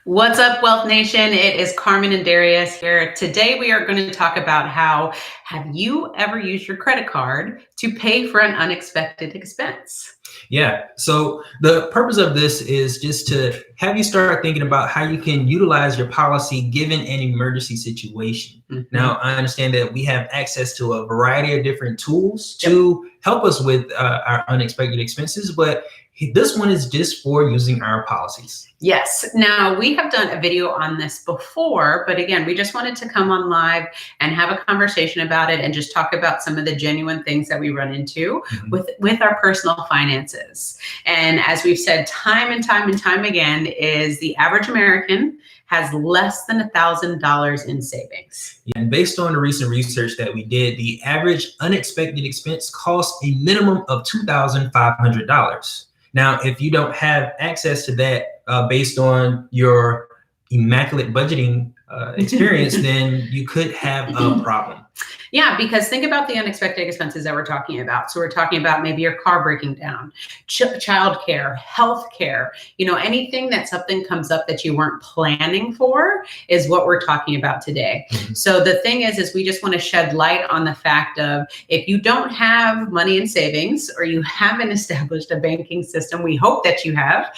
What's up, Wealth Nation? It is Carmen and Darius here. Today we are going to talk about have you ever used your credit card to pay for an unexpected expense? Yeah. So the purpose of this is just to have you start thinking about how you can utilize your policy given an emergency situation. Now, I understand that we have access to a variety of different tools to help us with our unexpected expenses, but this one is just for using our policies. Yes. Now, we have done a video on this before, but again, we just wanted to come on live and have a conversation about it and just talk about some of the genuine things that we run into with our personal finances. And as we've said time and time again, is the average American has less than $1,000 in savings. And based on the recent research that we did, the average unexpected expense costs a minimum of $2,500. Now, if you don't have access to that based on your immaculate budgeting experience, then you could have a problem. Yeah, because think about the unexpected expenses that we're talking about. So we're talking about maybe your car breaking down, childcare, healthcare, anything that something comes up that you weren't planning for is what we're talking about today. So the thing is we just want to shed light on the fact of if you don't have money in savings or you haven't established a banking system, we hope that you have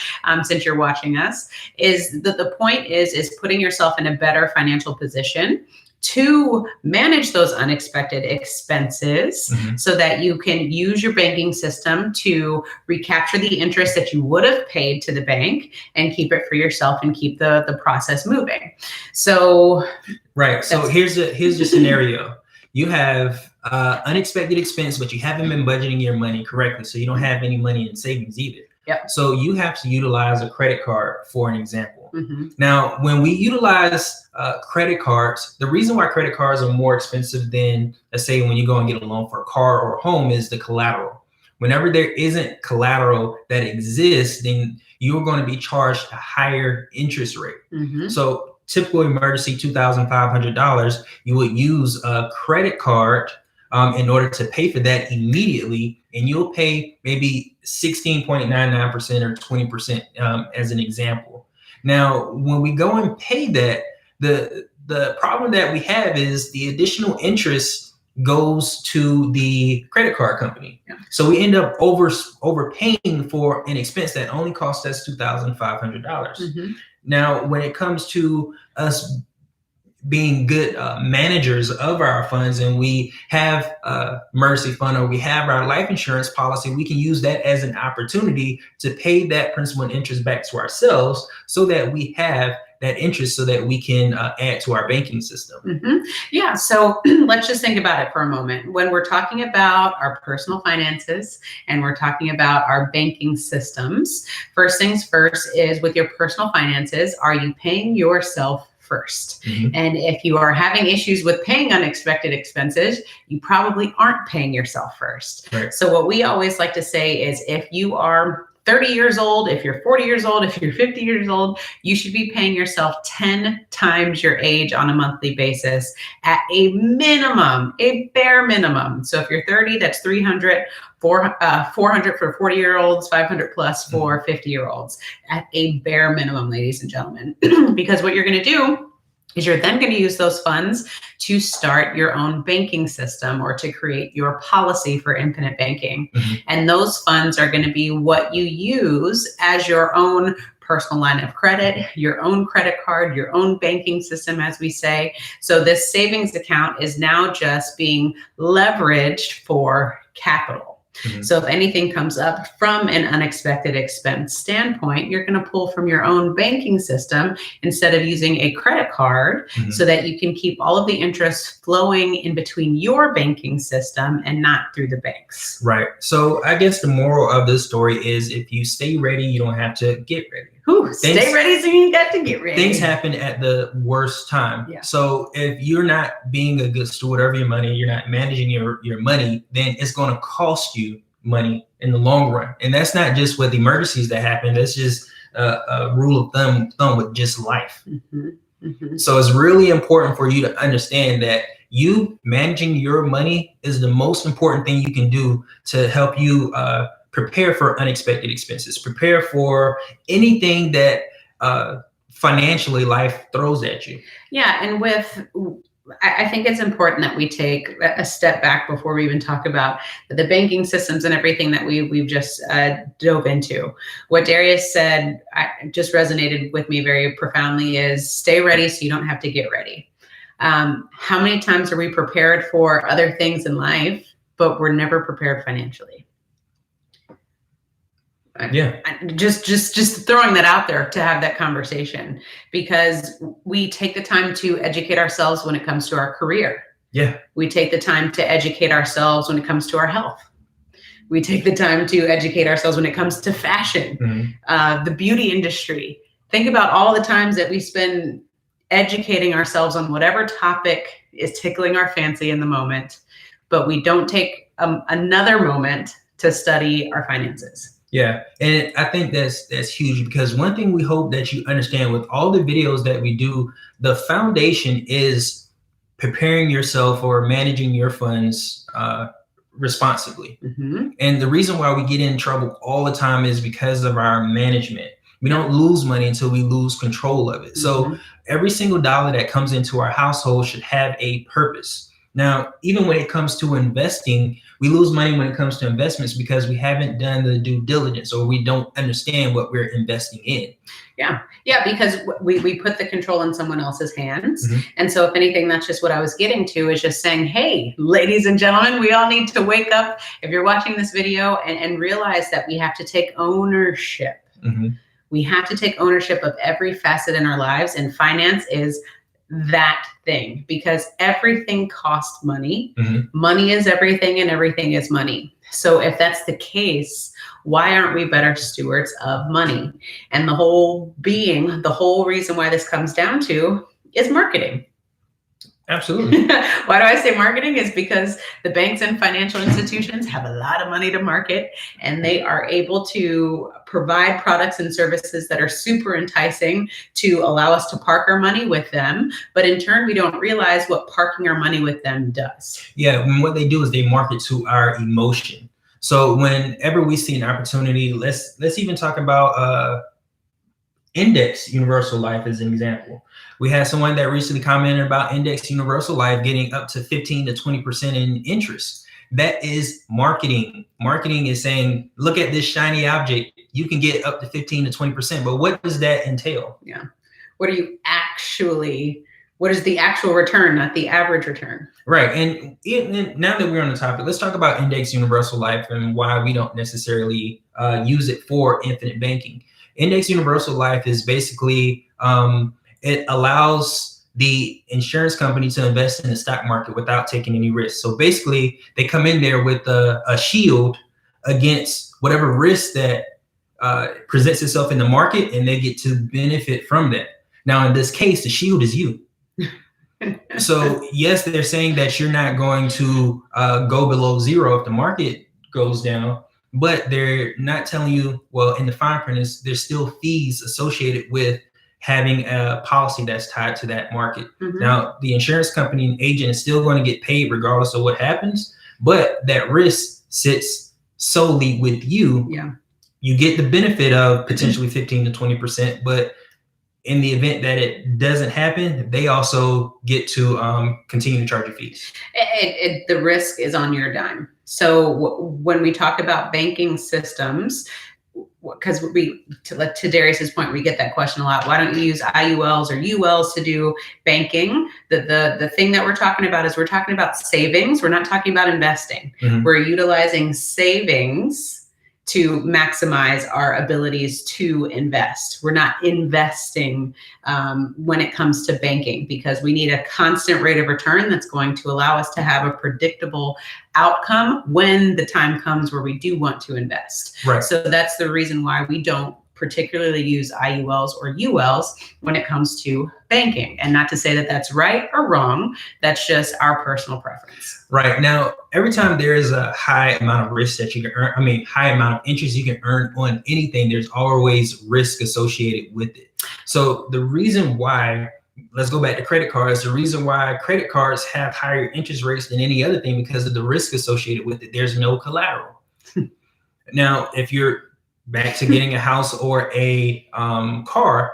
since you're watching us, is that the point is putting yourself in a better financial position to manage those unexpected expenses so that you can use your banking system to recapture the interest that you would have paid to the bank and keep it for yourself and keep the process moving. So, right. So here's the scenario. You have unexpected expense, but you haven't been budgeting your money correctly. So you don't have any money in savings either. So you have to utilize a credit card for an example. Now, when we utilize credit cards, the reason why credit cards are more expensive than, let's say, when you go and get a loan for a car or a home is the collateral. Whenever there isn't collateral that exists, then you're going to be charged a higher interest rate. So typical emergency $2,500, you would use a credit card in order to pay for that immediately, and you'll pay maybe 16.99% or 20% as an example. Now, when we go and pay that, the problem that we have is the additional interest goes to the credit card company. So we end up overpaying for an expense that only cost us $2,500. Now, when it comes to us being good managers of our funds, and we have a emergency fund or we have our life insurance policy, we can use that as an opportunity to pay that principal and interest back to ourselves so that we have that interest so that we can add to our banking system. Yeah, so let's just think about it for a moment. When we're talking about our personal finances and we're talking about our banking systems, first things first is with your personal finances, are you paying yourself first? And if you are having issues with paying unexpected expenses, you probably aren't paying yourself first. So what we always like to say is if you are 30 years old, if you're 40 years old, if you're 50 years old, you should be paying yourself 10 times your age on a monthly basis at a minimum, a bare minimum. So if you're 30, that's 300, 400 for 40-year-olds, 500 plus for 50-year-olds at a bare minimum, ladies and gentlemen. Because what you're going to do is you're then going to use those funds to start your own banking system or to create your policy for infinite banking. And those funds are going to be what you use as your own personal line of credit, your own credit card, your own banking system, as we say. So this savings account is now just being leveraged for capital. So if anything comes up from an unexpected expense standpoint, you're going to pull from your own banking system instead of using a credit card so that you can keep all of the interest flowing in between your banking system and not through the banks. Right. So I guess the moral of this story is if you stay ready, you don't have to get ready. Stay ready so you got to get ready. Things happen at the worst time. So if you're not being a good steward of your money, you're not managing your money, then it's going to cost you money in the long run. And that's not just with emergencies that happen. That's just a rule of thumb with just life. So it's really important for you to understand that you managing your money is the most important thing you can do to help you prepare for unexpected expenses, prepare for anything that financially life throws at you. Yeah, and I think it's important that we take a step back before we even talk about the banking systems and everything that we've just dove into. What Darius said just resonated with me very profoundly is stay ready so you don't have to get ready. How many times are we prepared for other things in life, but we're never prepared financially? Yeah. Just throwing that out there to have that conversation, because we take the time to educate ourselves when it comes to our career. Yeah. We take the time to educate ourselves when it comes to our health. We take the time to educate ourselves when it comes to fashion, the beauty industry. Think about all the times that we spend educating ourselves on whatever topic is tickling our fancy in the moment, but we don't take another moment to study our finances. Yeah, and I think that's huge, because one thing we hope that you understand with all the videos that we do, the foundation is preparing yourself or managing your funds responsibly. And the reason why we get in trouble all the time is because of our management. We don't lose money until we lose control of it. So every single dollar that comes into our household should have a purpose. Now, even when it comes to investing, we lose money when it comes to investments because we haven't done the due diligence, or we don't understand what we're investing in. Yeah, because we put the control in someone else's hands. And so if anything, that's just what I was getting to, is just saying, hey, ladies and gentlemen, we all need to wake up if you're watching this video and realize that we have to take ownership. We have to take ownership of every facet in our lives, and finance is that thing, because everything costs money. Money is everything, and everything is money. So if that's the case, why aren't we better stewards of money? And the whole reason why this comes down to is marketing. Absolutely. Why do I say marketing? Is because the banks and financial institutions have a lot of money to market, and they are able to provide products and services that are super enticing to allow us to park our money with them. But in turn, we don't realize what parking our money with them does. Yeah, and what they do is they market to our emotion. So whenever we see an opportunity, let's even talk about Index Universal Life as an example. We had someone that recently commented about Index Universal Life getting up to 15 to 20% in interest. That is marketing. Marketing is saying, look at this shiny object. You can get up to 15 to 20%. But what does that entail? Yeah. What is the actual return, not the average return? Right. And now that we're on the topic, let's talk about Index Universal Life and why we don't necessarily use it for infinite banking. Index Universal Life is basically, it allows the insurance company to invest in the stock market without taking any risk. So basically, they come in there with a shield against whatever risk that presents itself in the market, and they get to benefit from that. Now, in this case, the shield is you. So yes, they're saying that you're not going to go below zero if the market goes down, but they're not telling you, well, in the fine print, there's still fees associated with having a policy that's tied to that market. Now, the insurance company and agent is still going to get paid regardless of what happens, but that risk sits solely with you. Yeah. You get the benefit of potentially 15 to 20%, but in the event that it doesn't happen, they also get to continue to charge you fees. The risk is on your dime. So when we talk about banking systems, because to Darius's point, we get that question a lot. Why don't you use IULs or ULs to do banking? The thing that we're talking about is we're talking about savings. We're not talking about investing. We're utilizing savings to maximize our abilities to invest. We're not investing when it comes to banking, because we need a constant rate of return that's going to allow us to have a predictable outcome when the time comes where we do want to invest. Right. So that's the reason why we don't particularly use IULs or ULs when it comes to banking. And not to say that that's right or wrong, that's just our personal preference. Right. Now, every time there is a high amount of risk that you can earn, high amount of interest you can earn on anything, there's always risk associated with it. So the reason why, let's go back to credit cards, the reason why credit cards have higher interest rates than any other thing, because of the risk associated with it. There's no collateral. Now, if you're back to getting a house or a car,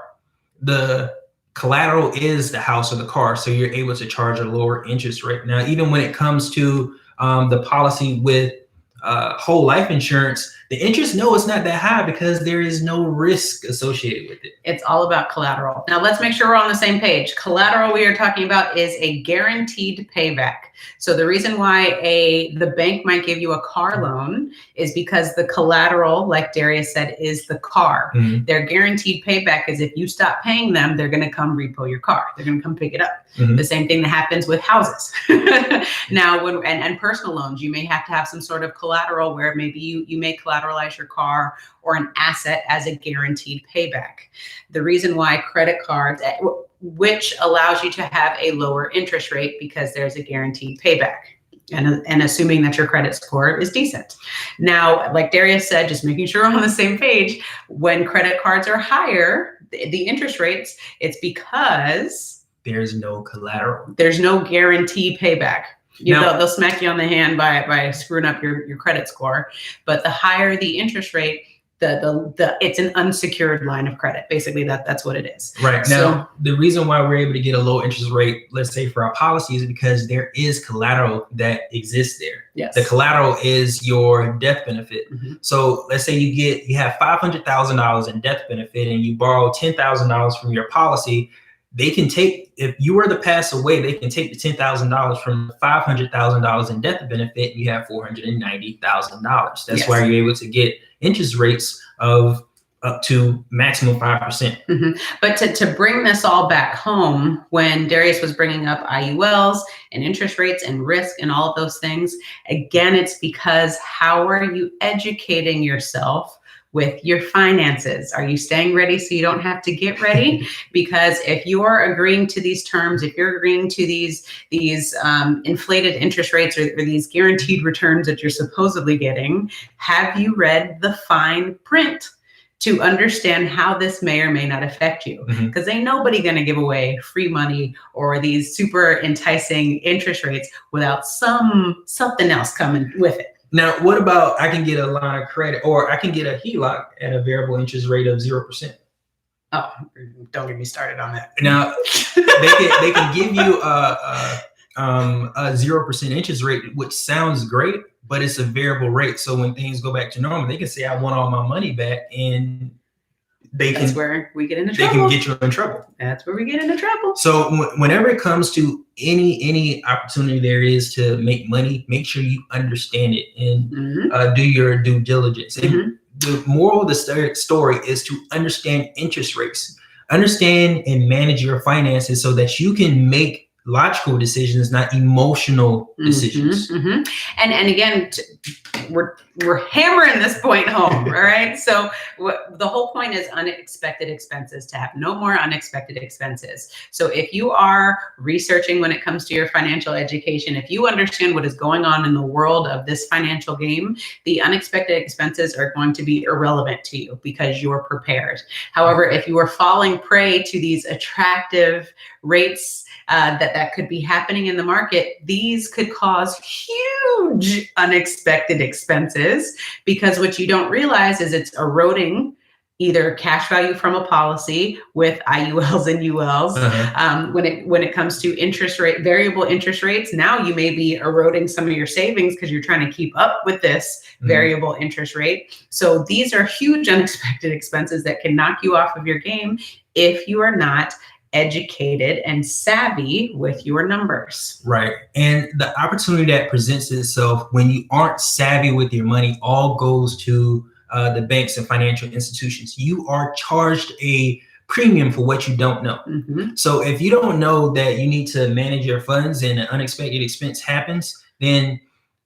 the collateral is the house or the car, so you're able to charge a lower interest rate. Now, even when it comes to the policy with whole life insurance, the interest, no, it's not that high because there is no risk associated with it. It's all about collateral. Now let's make sure we're on the same page. Collateral we are talking about is a guaranteed payback. So the reason why the bank might give you a car loan is because the collateral, like Darius said, is the car. Mm-hmm. Their guaranteed payback is if you stop paying them, they're going to come repo your car. They're going to come pick it up. Mm-hmm. The same thing that happens with houses. Now, and personal loans, you may have to have some sort of collateral where maybe you may collateralize your car or an asset as a guaranteed payback. The reason why credit cards, which allows you to have a lower interest rate because there's a guaranteed payback. And assuming that your credit score is decent. Now, like Darius said, just making sure we're on the same page, when credit cards are higher, the interest rates, it's because there's no collateral. There's no guarantee payback. They'll smack you on the hand by screwing up your credit score. But the higher the interest rate, it's an unsecured line of credit. Basically, that's what it is. Right. Now, the reason why we're able to get a low interest rate, let's say for our policy, is because there is collateral that exists there. Yes. The collateral is your death benefit. Mm-hmm. So let's say you have $500,000 in death benefit and you borrow $10,000 from your policy. They can take, if you were to pass away, they can take the $10,000 from $500,000 in death benefit. And you have $490,000. That's Yes. why you're able to get interest rates of up to maximum 5%. Mm-hmm. But to bring this all back home, when Darius was bringing up IULs and interest rates and risk and all of those things, again, it's because how are you educating yourself with your finances? Are you staying ready so you don't have to get ready? Because if you are agreeing to these terms, if you're agreeing to these inflated interest rates or these guaranteed returns that you're supposedly getting, have you read the fine print to understand how this may or may not affect you? Because ain't nobody going to give away free money or these super enticing interest rates without something else coming with it. Now, what about I can get a line of credit or I can get a HELOC at a variable interest rate of 0%? Oh, don't get me started on that. Now, they can give you a 0% interest rate, which sounds great, but it's a variable rate. So when things go back to normal, they can say, I want all my money back, and that's where we get into trouble. They can get you in trouble. That's where we get into trouble. So whenever it comes to any opportunity there is to make money, make sure you understand it and do your due diligence. And the moral of the story is to understand interest rates, understand and manage your finances so that you can make logical decisions, not emotional decisions. And again, we're hammering this point home. All right. So the whole point is unexpected expenses, to have no more unexpected expenses. So if you are researching when it comes to your financial education, if you understand what is going on in the world of this financial game, the unexpected expenses are going to be irrelevant to you because you're prepared. However, if you are falling prey to these attractive rates that could be happening in the market, these could cause huge unexpected expenses, because what you don't realize is it's eroding either cash value from a policy with IULs and ULs. When it comes to interest rate, variable interest rates, now you may be eroding some of your savings because you're trying to keep up with this variable interest rate. So these are huge unexpected expenses that can knock you off of your game if you are not educated and savvy with your numbers. Right. And the opportunity that presents itself when you aren't savvy with your money all goes to the banks and financial institutions. You are charged a premium for what you don't know. So if you don't know that you need to manage your funds and an unexpected expense happens, then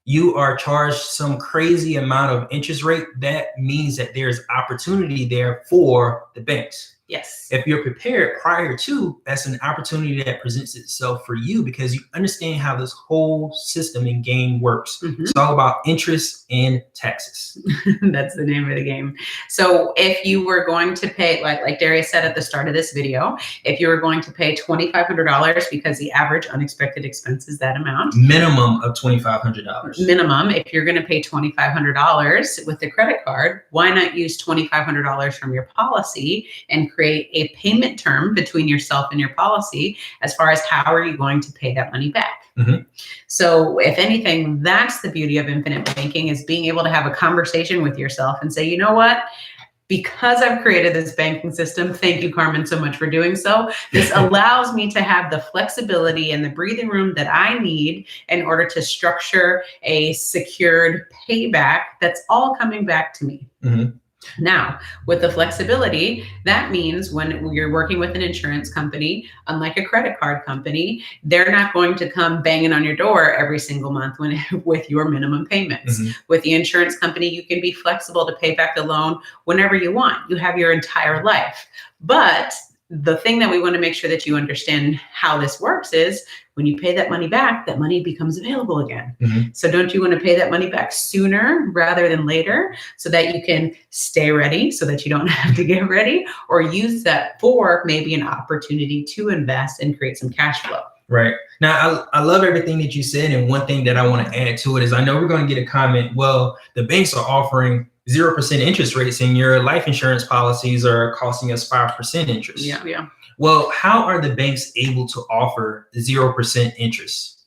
you are charged some crazy amount of interest rate. That means that there's opportunity there for the banks. Yes. If you're prepared prior to, that's an opportunity that presents itself for you because you understand how this whole system and game works. It's all about interest and taxes. That's the name of the game. So if you were going to pay, like Darius said at the start of this video, if you were going to pay $2,500 because the average unexpected expense is that amount. Minimum of $2,500. Minimum. If you're going to pay $2,500 with the credit card, why not use $2,500 from your policy and create create a payment term between yourself and your policy as far as how are you going to pay that money back. Mm-hmm. So if anything, that's the beauty of infinite banking, is being able to have a conversation with yourself and say, you know what? Because I've created this banking system, thank you, Carmen, so much for doing so. This allows me to have the flexibility and the breathing room that I need in order to structure a secured payback that's all coming back to me. Mm-hmm. Now, with the flexibility, that means when you're working with an insurance company, unlike a credit card company, they're not going to come banging on your door every single month with your minimum payments. Mm-hmm. With the insurance company, you can be flexible to pay back the loan whenever you want. You have your entire life. But the thing that we want to make sure that you understand how this works is when you pay that money back, that money becomes available again. Mm-hmm. So don't you want to pay that money back sooner rather than later so that you can stay ready, so that you don't have to get ready, or use that for maybe an opportunity to invest and create some cash flow? Right. Now, I love everything that you said. And one thing that I want to add to it is I know we're going to get a comment. Well, the banks are offering 0% interest rates and your life insurance policies are costing us 5% interest. Yeah. Well, how are the banks able to offer 0% interest?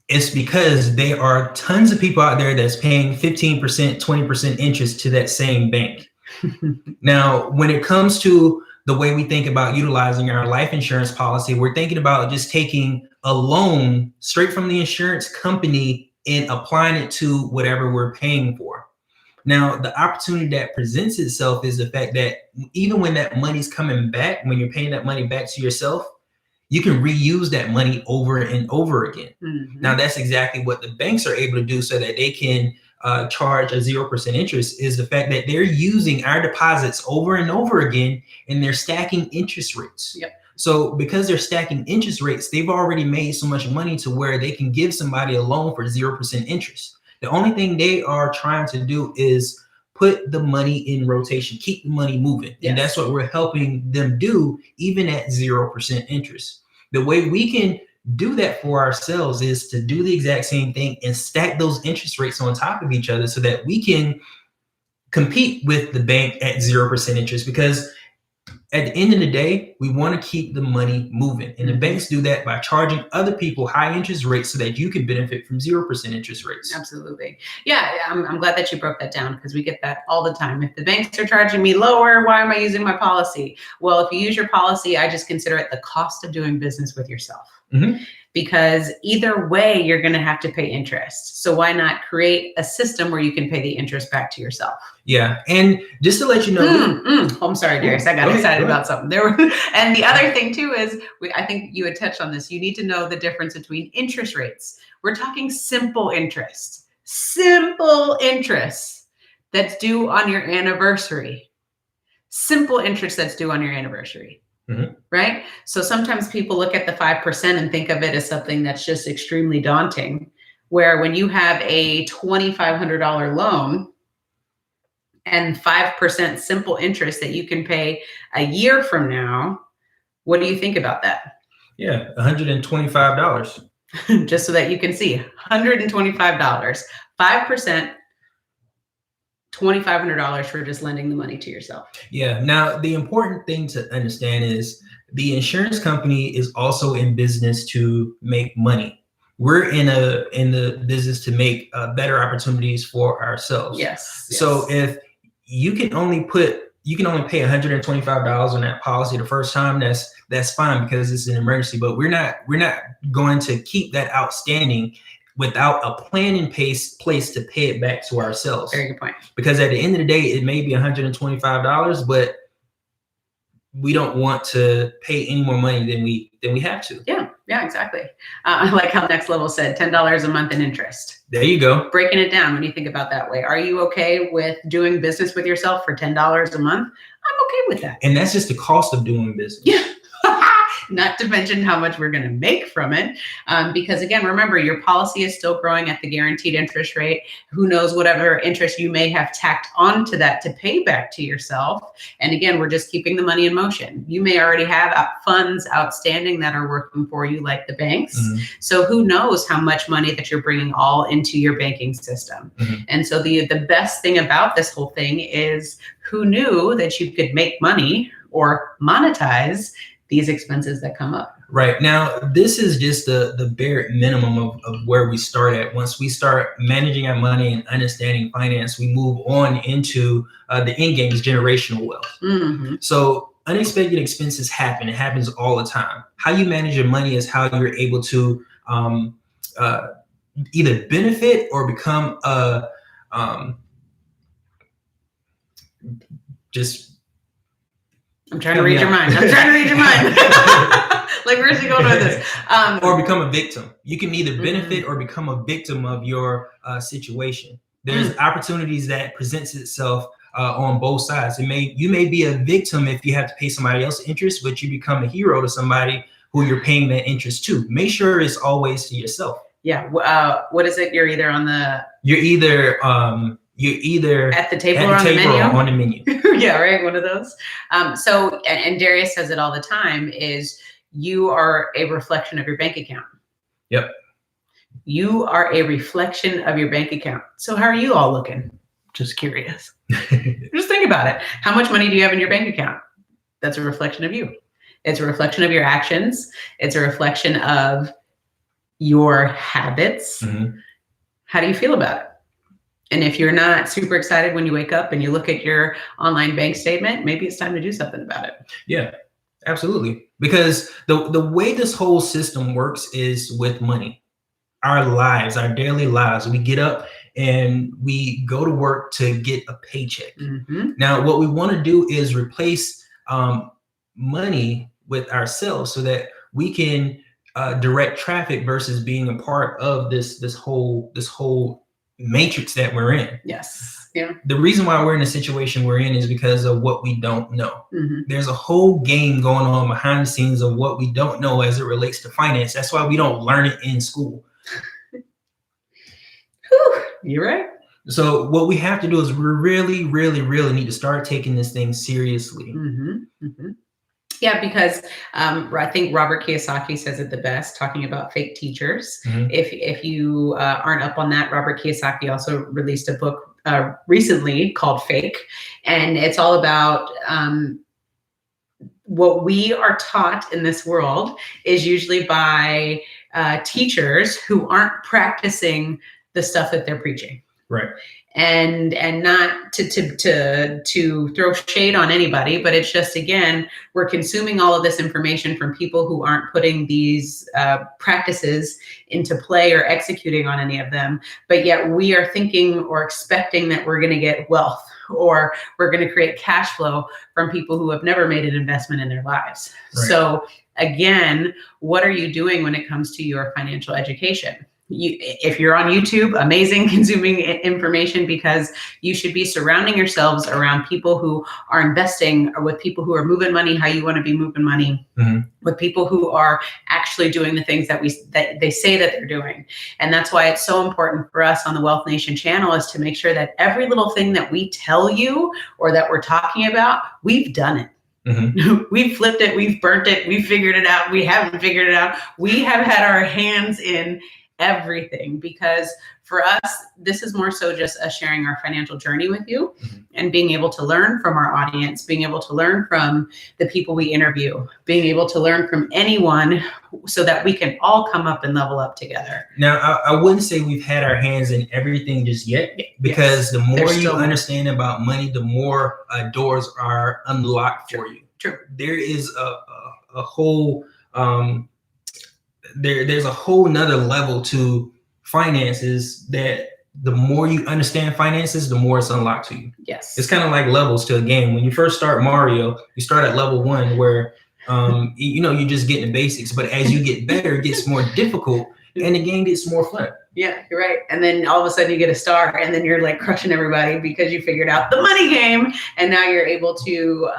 It's because there are tons of people out there that's paying 15%, 20% interest to that same bank. Now, when it comes to the way we think about utilizing our life insurance policy, we're thinking about just taking a loan straight from the insurance company and applying it to whatever we're paying for. Now, the opportunity that presents itself is the fact that even when that money's coming back, when you're paying that money back to yourself, you can reuse that money over and over again. Mm-hmm. Now, that's exactly what the banks are able to do so that they can charge a 0% interest, is the fact that they're using our deposits over and over again, and they're stacking interest rates. Yep. So because they're stacking interest rates, they've already made so much money to where they can give somebody a loan for 0% interest. The only thing they are trying to do is put the money in rotation, keep the money moving. Yes. And that's what we're helping them do, even at 0% interest. The way we can do that for ourselves is to do the exact same thing and stack those interest rates on top of each other so that we can compete with the bank at 0% interest, because at the end of the day, we want to keep the money moving. And the banks do that by charging other people high interest rates so that you can benefit from 0% interest rates. Absolutely. Yeah, I'm glad that you broke that down, because we get that all the time. If the banks are charging me lower, why am I using my policy? Well, if you use your policy, I just consider it the cost of doing business with yourself. Mm-hmm. Because either way, you're going to have to pay interest. So why not create a system where you can pay the interest back to yourself? Yeah. And just to let you know, Oh, I'm sorry, Darius. I got excited about something. And the other thing too is, I think you had touched on this. You need to know the difference between interest rates. We're talking simple interest that's due on your anniversary. Simple interest that's due on your anniversary. Mm-hmm. Right? So sometimes people look at the 5% and think of it as something that's just extremely daunting, where when you have a $2,500 loan and 5% simple interest that you can pay a year from now, what do you think about that? Yeah, $125. Just so that you can see, $125, 5%, $2,500 for just lending the money to yourself. Yeah. Now, the important thing to understand is the insurance company is also in business to make money. We're in the business to make better opportunities for ourselves. Yes. So if you can only pay $125 on that policy the first time, that's fine, because it's an emergency. But we're not going to keep that outstanding without a plan in place to pay it back to ourselves. Very good point. Because at the end of the day, it may be $125, but we don't want to pay any more money than we have to. Yeah, exactly. I like how Next Level said $10 a month in interest. There you go. Breaking it down when you think about that way. Are you okay with doing business with yourself for $10 a month? I'm okay with that. And that's just the cost of doing business. Yeah. not to mention how much we're going to make from it. Because again, remember, your policy is still growing at the guaranteed interest rate. Who knows whatever interest you may have tacked onto that to pay back to yourself. And again, we're just keeping the money in motion. You may already have funds outstanding that are working for you, like the banks. So who knows how much money that you're bringing all into your banking system. And so the best thing about this whole thing is, who knew that you could make money or monetize these expenses that come up? Right. Now, this is just the bare minimum of where we start at. Once we start managing our money and understanding finance, we move on into the end game is generational wealth. So unexpected expenses happen. It happens all the time. How you manage your money is how you're able to either benefit or become a I'm trying to read your mind. I'm trying to read your mind. Like, where's he going with this? Or become a victim. You can either benefit or become a victim of your situation. There's opportunities that presents itself on both sides. You may be a victim if you have to pay somebody else interest, but you become a hero to somebody who you're paying that interest to. Make sure it's always to yourself. Yeah. What is it? You're either at the table or on the menu. Or on the menu. Yeah, right. One of those. So, and Darius says it all the time, is you are a reflection of your bank account. Yep. You are a reflection of your bank account. So how are you all looking? Just curious. Just think about it. How much money do you have in your bank account? That's a reflection of you. It's a reflection of your actions. It's a reflection of your habits. How do you feel about it? And if you're not super excited when you wake up and you look at your online bank statement, maybe it's time to do something about it. Yeah, absolutely. Because the way this whole system works is with money. Our lives, our daily lives, we get up and we go to work to get a paycheck. Now, what we want to do is replace money with ourselves so that we can direct traffic versus being a part of this whole matrix that we're in. Yes. Yeah. The reason why we're in the situation we're in is because of what we don't know. There's a whole game going on behind the scenes of what we don't know as it relates to finance. That's why we don't learn it in school. You're right. So what we have to do is we really, really, really need to start taking this thing seriously. Yeah, because I think Robert Kiyosaki says it the best, talking about fake teachers. If you aren't up on that, Robert Kiyosaki also released a book recently called Fake, and it's all about what we are taught in this world is usually by teachers who aren't practicing the stuff that they're preaching. Right. And not to throw shade on anybody, but it's just, again, we're consuming all of this information from people who aren't putting these practices into play or executing on any of them. But yet we are thinking or expecting that we're going to get wealth or we're going to create cash flow from people who have never made an investment in their lives. Right. So again, what are you doing when it comes to your financial education? If you're on YouTube, amazing, consuming information, because you should be surrounding yourselves around people who are investing, or with people who are moving money how you want to be moving money, with people who are actually doing the things that they say that they're doing. And that's why it's so important for us on the Wealth Nation channel is to make sure that every little thing that we tell you or that we're talking about, we've done it. We've flipped it, we've burnt it, we've figured it out, we haven't figured it out. We have had our hands in everything, because for us, this is more so just us sharing our financial journey with you and being able to learn from our audience, being able to learn from the people we interview, being able to learn from anyone so that we can all come up and level up together. Now, I wouldn't say we've had our hands in everything just yet, because the more you understand about money, the more doors are unlocked for you. True. There is a whole there's a whole nother level to finances that the more you understand finances, the more it's unlocked to you. Yes. It's kind of like levels to a game. When you first start Mario, you start at level 1 where, you just get the basics, but as you get better, it gets more difficult and the game gets more fun. Yeah, you're right. And then all of a sudden you get a star, and then you're like crushing everybody because you figured out the money game, and now you're able to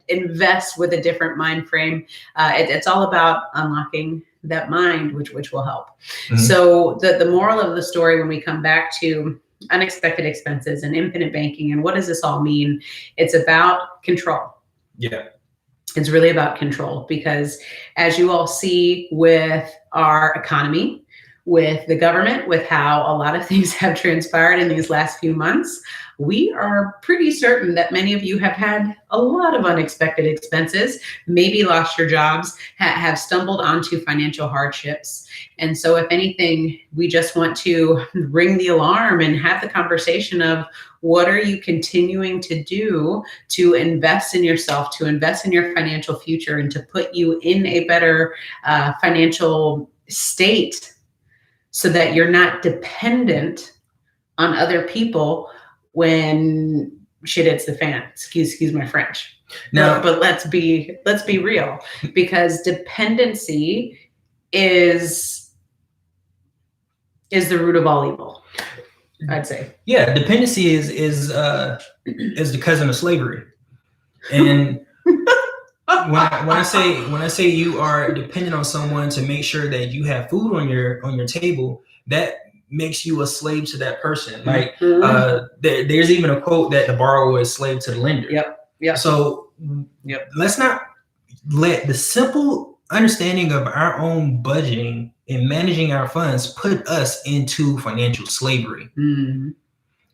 invest with a different mind frame. It's all about unlocking that mind, which will help. So the moral of the story, when we come back to unexpected expenses and infinite banking, and what does this all mean? It's about control. Yeah. It's really about control, because as you all see with our economy, with the government, with how a lot of things have transpired in these last few months, we are pretty certain that many of you have had a lot of unexpected expenses, maybe lost your jobs, have stumbled onto financial hardships. And so if anything, we just want to ring the alarm and have the conversation of, what are you continuing to do to invest in yourself, to invest in your financial future, and to put you in a better financial state, so that you're not dependent on other people when shit hits the fan. Excuse my French. No, but let's be real, because dependency is the root of all evil, I'd say. Yeah, dependency is the cousin of slavery. And when I say you are dependent on someone to make sure that you have food on your table, that makes you a slave to that person. Like there's even a quote that the borrower is slave to the lender. Yep. So let's not let the simple understanding of our own budgeting and managing our funds put us into financial slavery.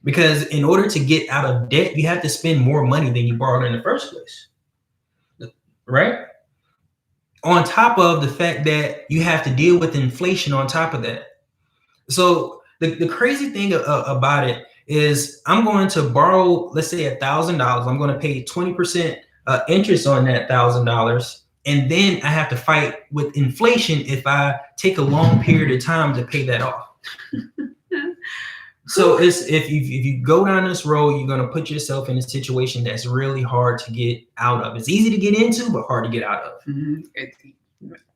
Because in order to get out of debt, you have to spend more money than you borrowed in the first place. Right? On top of the fact that you have to deal with inflation on top of that. So the crazy thing about it is, I'm going to borrow, let's say $1,000. I'm going to pay 20% interest on that $1,000. And then I have to fight with inflation if I take a long period of time to pay that off. So if you go down this road, you're going to put yourself in a situation that's really hard to get out of. It's easy to get into, but hard to get out of.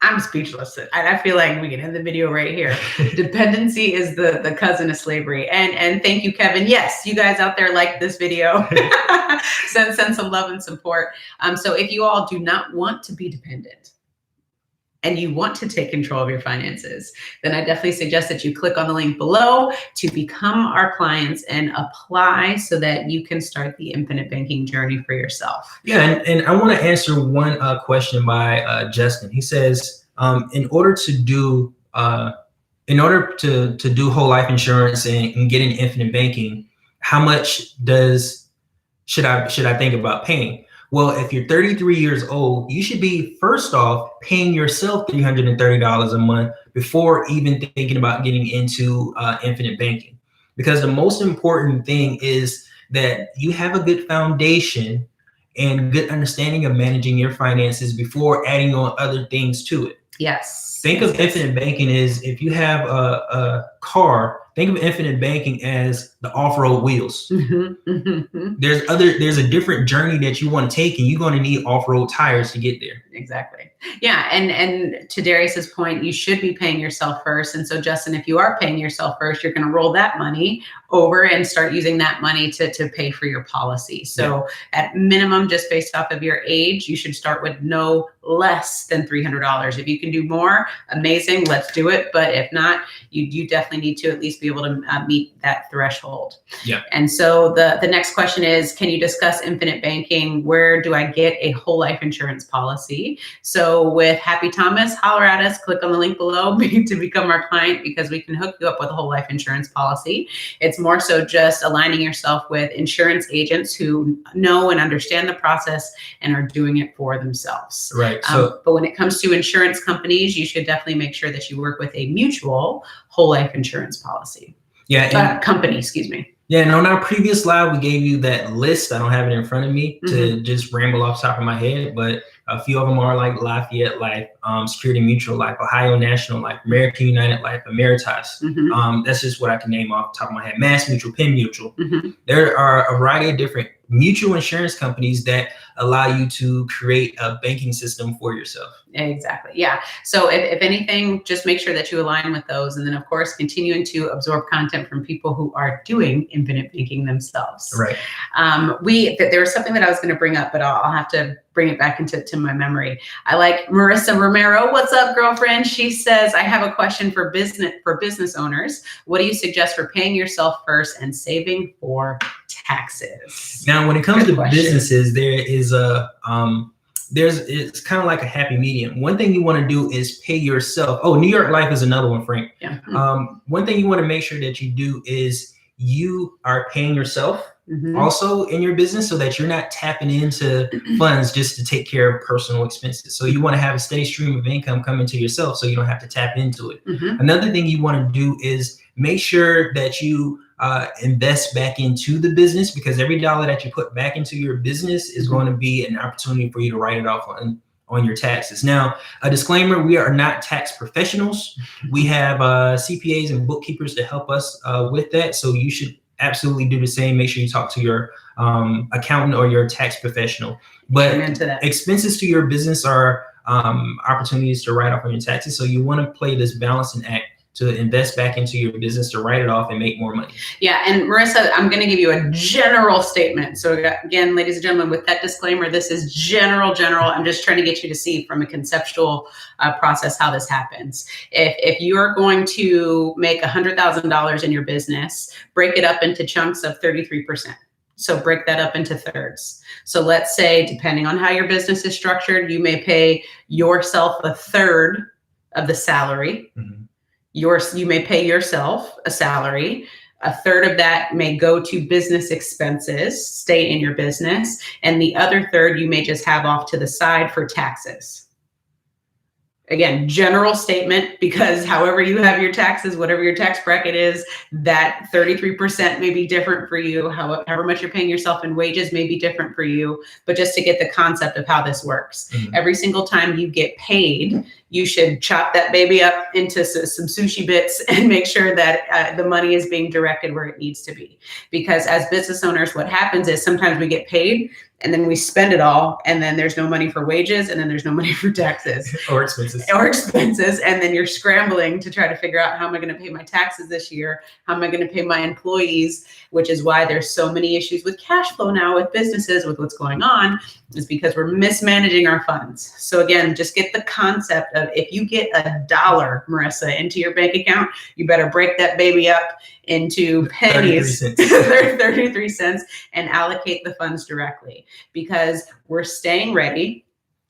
I'm speechless. I feel like we can end the video right here. Dependency is the cousin of slavery. And thank you, Kevin. Yes, you guys out there like this video. send some love and support. So if you all do not want to be dependent, and you want to take control of your finances, then I definitely suggest that you click on the link below to become our clients and apply, so that you can start the infinite banking journey for yourself. Yeah, and I want to answer one question by Justin. He says, in order to do whole life insurance and get into infinite banking, how much should I think about paying? Well, if you're 33 years old, you should be, first off, paying yourself $330 a month before even thinking about getting into infinite banking. Because the most important thing is that you have a good foundation and good understanding of managing your finances before adding on other things to it. Yes. Think of infinite banking as, if you have a car, think of infinite banking as the off-road wheels. There's a different journey that you want to take, and you're going to need off-road tires to get there. Exactly. Yeah. And to Darius's point, you should be paying yourself first. And so, Justin, if you are paying yourself first, you're going to roll that money over and start using that money to pay for your policy. So at minimum, just based off of your age, you should start with no less than $300. If you can do more, amazing, let's do it. But if not, you definitely need to at least be able to meet that threshold. Yeah. And so the next question is, can you discuss infinite banking? Where do I get a whole life insurance policy? So with Happy Thomas, holler at us, click on the link below to become our client, because we can hook you up with a whole life insurance policy. It's more so just aligning yourself with insurance agents who know and understand the process and are doing it for themselves. Right. But when it comes to insurance companies, you should definitely make sure that you work with a mutual whole life insurance policy. Yeah. Company, excuse me. Yeah, and on our previous live, we gave you that list. I don't have it in front of me to just ramble off the top of my head, but a few of them are like Lafayette Life, Security Mutual Life, Ohio National Life, American United Life, Ameritas. That's just what I can name off the top of my head. Mass Mutual, Penn Mutual. There are a variety of different mutual insurance companies that allow you to create a banking system for yourself. Exactly. Yeah. So if anything, just make sure that you align with those. And then, of course, continuing to absorb content from people who are doing infinite banking themselves. Right. There was something that I was going to bring up, but I'll have to bring it back into my memory. I like Marissa Romero. What's up, girlfriend? She says, I have a question for business owners. What do you suggest for paying yourself first and saving for taxes? Now, when it comes to businesses, there is it's kind of like a happy medium. One thing you want to do is pay yourself. Oh, New York Life is another one, Frank. Yeah. One thing you want to make sure that you do is you are paying yourself also in your business, so that you're not tapping into funds just to take care of personal expenses. So you want to have a steady stream of income coming to yourself, so you don't have to tap into it. Another thing you want to do is make sure that you invest back into the business, because every dollar that you put back into your business is going to be an opportunity for you to write it off on your taxes. Now, a disclaimer, we are not tax professionals. We have CPAs and bookkeepers to help us with that. So you should absolutely do the same. Make sure you talk to your accountant or your tax professional. But expenses to your business are opportunities to write off on your taxes. So you want to play this balancing act to invest back into your business, to write it off and make more money. Yeah, and Marissa, I'm going to give you a general statement. So again, ladies and gentlemen, with that disclaimer, this is general. I'm just trying to get you to see from a conceptual process how this happens. If you are going to make $100,000 in your business, break it up into chunks of 33%. So break that up into thirds. So let's say, depending on how your business is structured, you may pay yourself a third of the salary. You may pay yourself a salary. A third of that may go to business expenses, stay in your business. And the other third you may just have off to the side for taxes. Again, general statement, because however you have your taxes, whatever your tax bracket is, that 33% may be different for you. However much you're paying yourself in wages may be different for you. But just to get the concept of how this works, every single time you get paid, you should chop that baby up into some sushi bits and make sure that the money is being directed where it needs to be. Because as business owners, what happens is sometimes we get paid and then we spend it all, and then there's no money for wages, and then there's no money for taxes. Or expenses. And then you're scrambling to try to figure out, how am I going to pay my taxes this year? How am I going to pay my employees? Which is why there's so many issues with cash flow now with businesses, with what's going on, is because we're mismanaging our funds. So again, just get the concept of, if you get $1, Marissa, into your bank account, you better break that baby up into pennies, 33 cents, and allocate the funds directly, because we're staying ready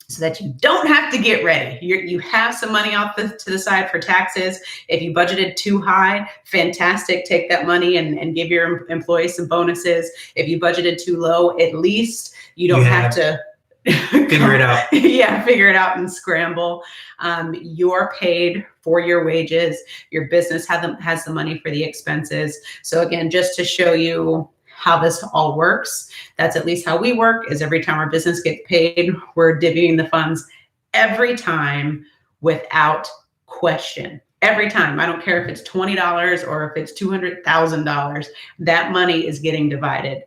so that you don't have to get ready. You have some money off to the side for taxes. If you budgeted too high, fantastic. Take that money and give your employees some bonuses. If you budgeted too low, at least you don't have to figure it out. Yeah, figure it out and scramble. You're paid for your wages. Your business has the money for the expenses. So again, just to show you how this all works, that's at least how we work, is every time our business gets paid, we're divvying the funds every time without question. Every time. I don't care if it's $20 or if it's $200,000, that money is getting divided.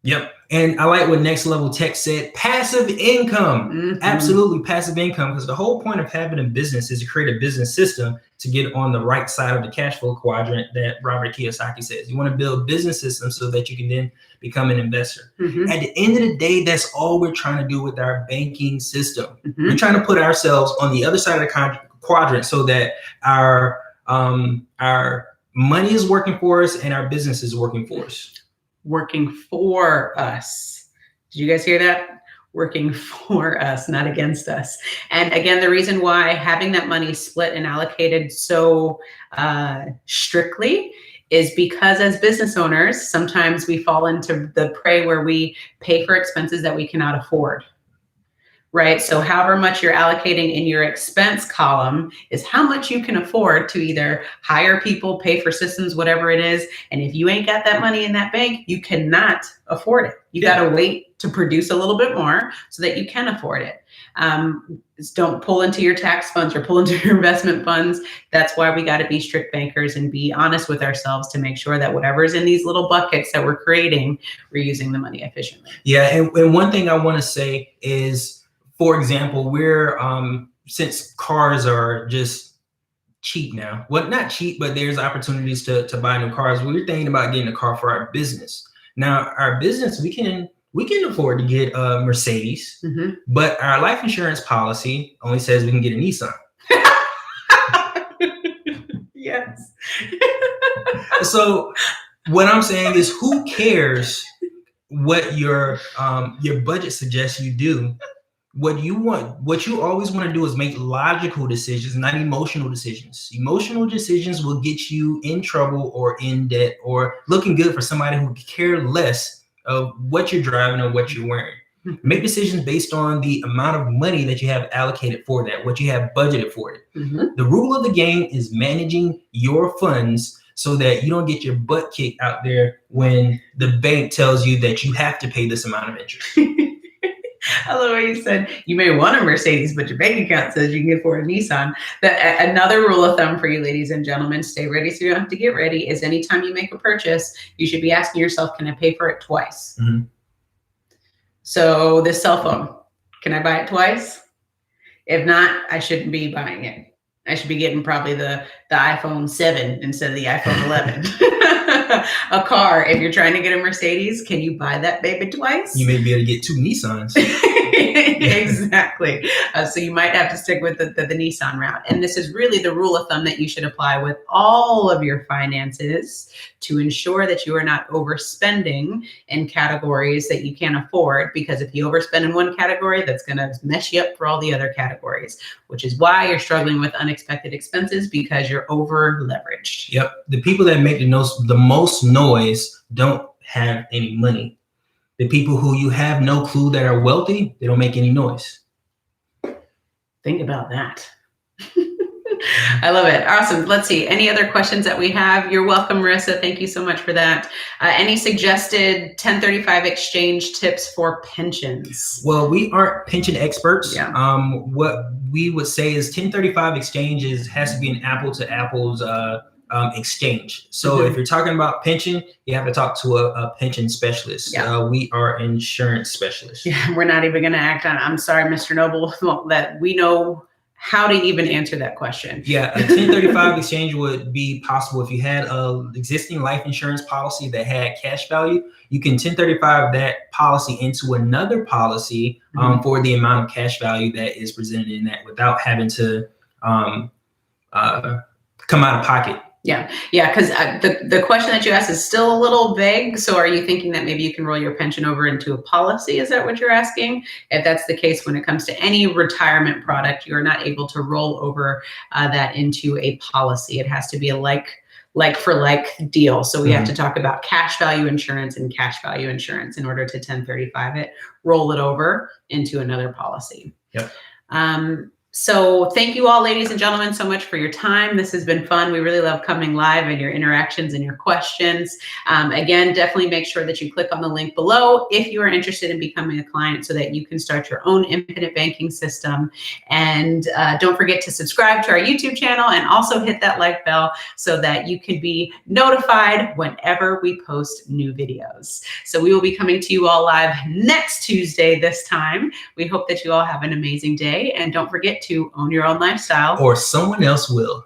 Yep. And I like what Next Level Tech said, passive income. Absolutely passive income, because the whole point of having a business is to create a business system to get on the right side of the cash flow quadrant that Robert Kiyosaki says. You want to build business systems so that you can then become an investor. At the end of the day, that's all we're trying to do with our banking system. We're trying to put ourselves on the other side of the quadrant so that our money is working for us and our business is working for us. Working for us. Did you guys hear that? Working for us, not against us. And again, the reason why having that money split and allocated so strictly is because as business owners, sometimes we fall into the prey where we pay for expenses that we cannot afford. Right? So however much you're allocating in your expense column is how much you can afford to either hire people, pay for systems, whatever it is. And if you ain't got that money in that bank, you cannot afford it. You got to wait to produce a little bit more so that you can afford it. Don't pull into your tax funds or pull into your investment funds. That's why we got to be strict bankers and be honest with ourselves to make sure that whatever is in these little buckets that we're creating, we're using the money efficiently. Yeah. And one thing I want to say is, for example, since cars are just cheap now, well, not cheap, but there's opportunities to buy new cars. We're thinking about getting a car for our business. Now, our business, we can afford to get a Mercedes, but our life insurance policy only says we can get a Nissan. Yes. So what I'm saying is, who cares what your budget suggests you do? What you always want to do is make logical decisions, not emotional decisions. Emotional decisions will get you in trouble or in debt or looking good for somebody who care less of what you're driving or what you're wearing. Make decisions based on the amount of money that you have allocated for that, what you have budgeted for it. The rule of the game is managing your funds so that you don't get your butt kicked out there when the bank tells you that you have to pay this amount of interest. I love what you said. You may want a Mercedes, but your bank account says you can get for a Nissan. Another rule of thumb for you, ladies and gentlemen, stay ready so you don't have to get ready, is anytime you make a purchase, you should be asking yourself, can I pay for it twice? So this cell phone, can I buy it twice? If not, I shouldn't be buying it. I should be getting probably the iPhone 7 instead of the iPhone 11. A car, if you're trying to get a Mercedes, can you buy that baby twice? You may be able to get 2 Nissans. Exactly. So you might have to stick with the Nissan route. And this is really the rule of thumb that you should apply with all of your finances to ensure that you are not overspending in categories that you can't afford. Because if you overspend in one category, that's going to mess you up for all the other categories, which is why you're struggling with unexpected expenses, because you're over leveraged. Yep. The people that make the most noise don't have any money. The people who you have no clue that are wealthy, they don't make any noise. Think about that. I love it. Awesome. Let's see. Any other questions that we have? You're welcome, Marissa. Thank you so much for that. Any suggested 1035 exchange tips for pensions? Well, we aren't pension experts. Yeah. What we would say is 1035 exchanges has to be an apple to apples exchange. So if you're talking about pension, you have to talk to a pension specialist. Yeah. We are insurance specialists. Yeah, we're not even going to act on it. I'm sorry, Mr. Noble, that we know how to even answer that question. Yeah, a 1035 exchange would be possible if you had an existing life insurance policy that had cash value. You can 1035 that policy into another policy for the amount of cash value that is presented in that, without having to come out of pocket. Yeah, because the question that you asked is still a little vague. So are you thinking that maybe you can roll your pension over into a policy? Is that what you're asking? If that's the case, when it comes to any retirement product, you're not able to roll over that into a policy. It has to be a like for like deal. So we have to talk about cash value insurance and cash value insurance in order to 1035 it, roll it over into another policy. Yep. So thank you all, ladies and gentlemen, so much for your time. This has been fun. We really love coming live and your interactions and your questions. Again, definitely make sure that you click on the link below if you are interested in becoming a client so that you can start your own infinite banking system. And don't forget to subscribe to our YouTube channel and also hit that like bell so that you can be notified whenever we post new videos. So we will be coming to you all live next Tuesday this time. We hope that you all have an amazing day, and don't forget to own your own lifestyle, or someone else will.